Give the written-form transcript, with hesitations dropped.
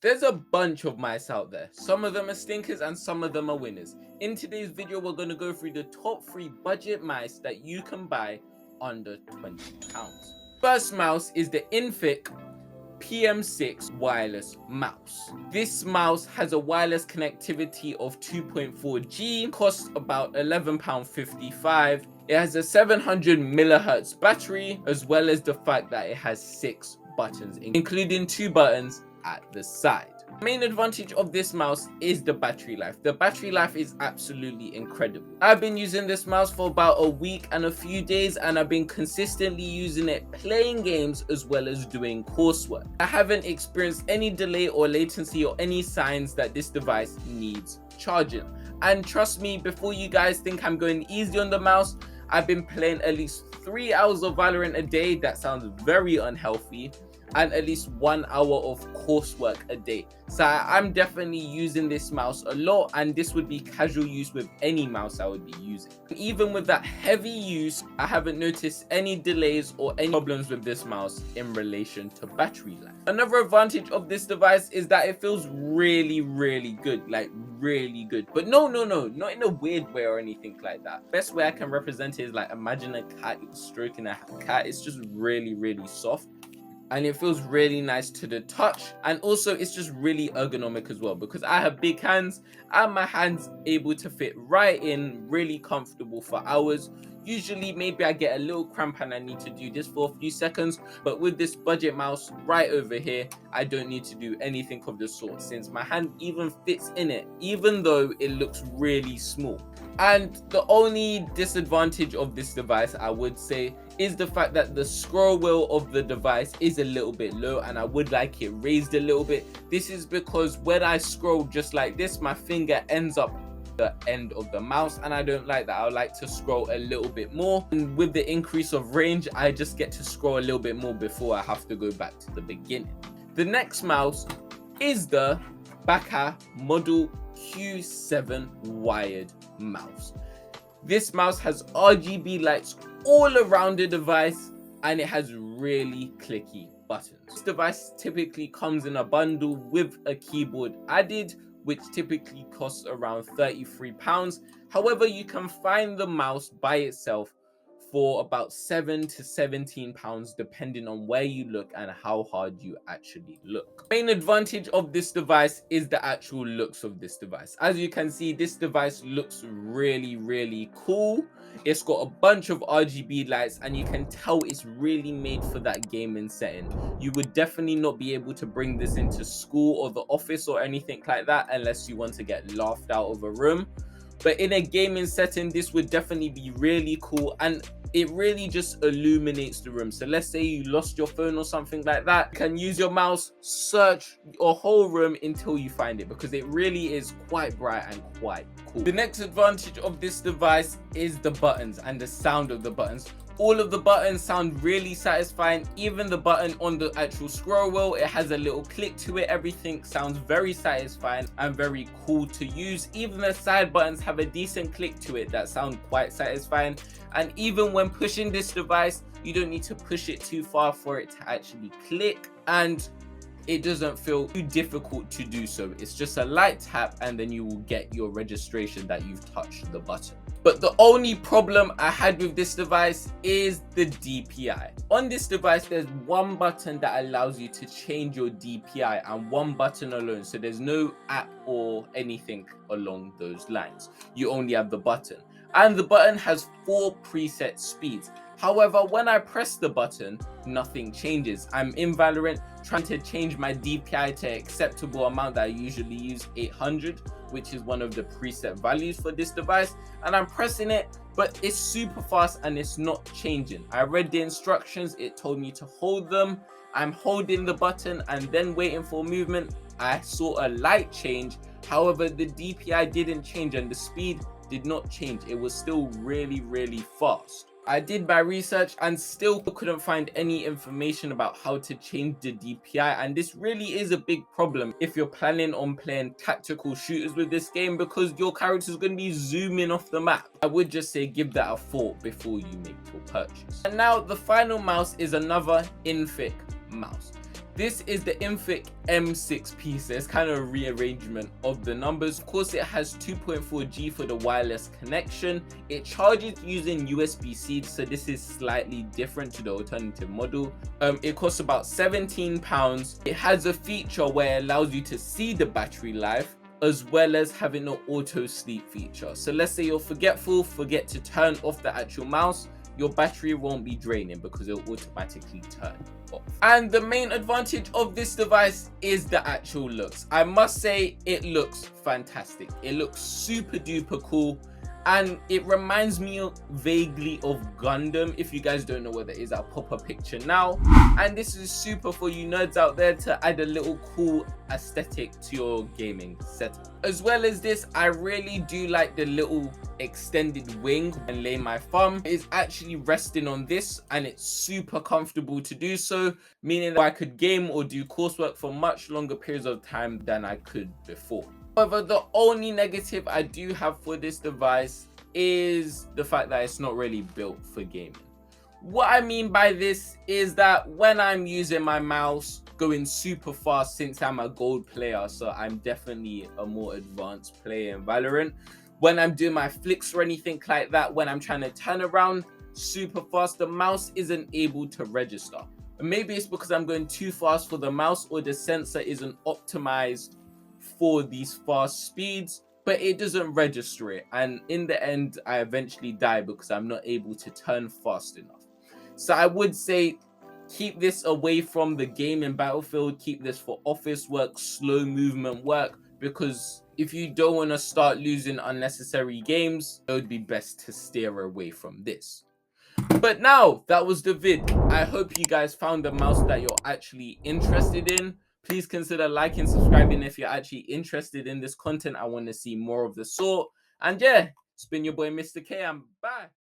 There's a bunch of mice out there. Some of them are stinkers and some of them are winners. In today's video, we're going to go through the top 3 budget mice that you can buy under £20. First mouse is the Inphic PM6 wireless mouse. This mouse has a wireless connectivity of 2.4G, costs about £11.55. It has a 700 mAh battery, as well as the fact that it has 6 buttons, including 2 buttons at the side. The main advantage of this mouse is the battery life. The battery life is absolutely incredible. I've been using this mouse for about a week and a few days, and I've been consistently using it playing games as well as doing coursework. I haven't experienced any delay or latency or any signs that this device needs charging. And trust me, before you guys think I'm going easy on the mouse, I've been playing at least 3 hours of Valorant a day. That sounds very unhealthy. And at least 1 hour of coursework a day. So I'm definitely using this mouse a lot, and this would be casual use with any mouse I would be using. Even with that heavy use, I haven't noticed any delays or any problems with this mouse in relation to battery life. Another advantage of this device is that it feels really good, like really good. But no, not in a weird way or anything like that. Best way I can represent it is like, imagine a cat stroking a cat. It's just really soft. And it feels really nice to the touch, and also it's just really ergonomic as well, because I have big hands and my hands able to fit right in, really comfortable for hours. Usually maybe I get a little cramp and I need to do this for a few seconds, but with this budget mouse right over here, I don't need to do anything of the sort, since my hand even fits in it, even though it looks really small. And the only disadvantage of this device, I would say, is the fact that the scroll wheel of the device is a little bit low, and I would like it raised a little bit. This is because when I scroll just like this, my finger ends up the end of the mouse, and I don't like that. I would like to scroll a little bit more, and with the increase of range, I just get to scroll a little bit more before I have to go back to the beginning. The next mouse is the Bakth Model Q7 wired mouse. This mouse has RGB lights all around the device, and it has really clicky buttons. This device typically comes in a bundle with a keyboard added, which typically costs around £33. However, you can find the mouse by itself for about £7 to £17, depending on where you look and how hard you actually look. The main advantage of this device is the actual looks of this device. As you can see, this device looks really cool. It's got a bunch of RGB lights, and you can tell it's really made for that gaming setting. You would definitely not be able to bring this into school or the office or anything like that unless you want to get laughed out of a room. But in a gaming setting, this would definitely be really cool, and it really just illuminates the room. So let's say you lost your phone or something like that, you can use your mouse, search your whole room until you find it, because it really is quite bright and quite cool. The next advantage of this device is the buttons and the sound of the buttons. All of the buttons sound really satisfying. Even the button on the actual scroll wheel, it has a little click to it. Everything sounds very satisfying and very cool to use. Even the side buttons have a decent click to it that sound quite satisfying. And even when pushing this device, you don't need to push it too far for it to actually click, and it doesn't feel too difficult to do so. It's just a light tap, and then you will get your registration that you've touched the button. But the only problem I had with this device is the DPI. On this device, there's one button that allows you to change your DPI, and one button alone. So there's no app or anything along those lines. You only have the button. And the button has 4 preset speeds. However, when I press the button, nothing changes. I'm in Valorant trying to change my DPI to an acceptable amount that I usually use, 800, which is one of the preset values for this device. And I'm pressing it, but it's super fast and it's not changing. I read the instructions, it told me to hold them. I'm holding the button and then waiting for movement. I saw a light change. However, the DPI didn't change and the speed did not change. It was still really fast. I did my research and still couldn't find any information about how to change the DPI, and this really is a big problem if you're planning on playing tactical shooters with this game, because your character is going to be zooming off the map. I would just say give that a thought before you make your purchase. And now the final mouse is another Inphic mouse. This is the Inphic M6P, so it's kind of a rearrangement of the numbers. Of course, it has 2.4G for the wireless connection. It charges using USB-C, so this is slightly different to the alternative model. It costs about £17. It has a feature where it allows you to see the battery life, as well as having an auto sleep feature. So let's say you're forgetful, forget to turn off the actual mouse, your battery won't be draining because it'll automatically turn off. And the main advantage of this device is the actual looks. I must say it looks fantastic. It looks super duper cool. And it reminds me vaguely of Gundam. If you guys don't know what that is, I'll pop a picture now. And this is super for you nerds out there to add a little cool aesthetic to your gaming setup. As well as this, I really do like the little extended wing and lay my thumb. It's actually resting on this and it's super comfortable to do so, meaning that I could game or do coursework for much longer periods of time than I could before. However, the only negative I do have for this device is the fact that it's not really built for gaming. What I mean by this is that when I'm using my mouse going super fast, since I'm a gold player, so I'm definitely a more advanced player in Valorant, when I'm doing my flicks or anything like that, when I'm trying to turn around super fast, the mouse isn't able to register. And maybe it's because I'm going too fast for the mouse or the sensor isn't optimized for these fast speeds, but it doesn't register it, and in the end I eventually die because I'm not able to turn fast enough. So I would say keep this away from the game in Battlefield, keep this for office work, slow movement work, because if you don't want to start losing unnecessary games, it would be best to steer away from this. But now that was the vid. I hope you guys found a mouse that you're actually interested in. Please consider liking, subscribing if you're actually interested in this content. I want to see more of the sort. And yeah, it's been your boy Mr. K. I'm bye.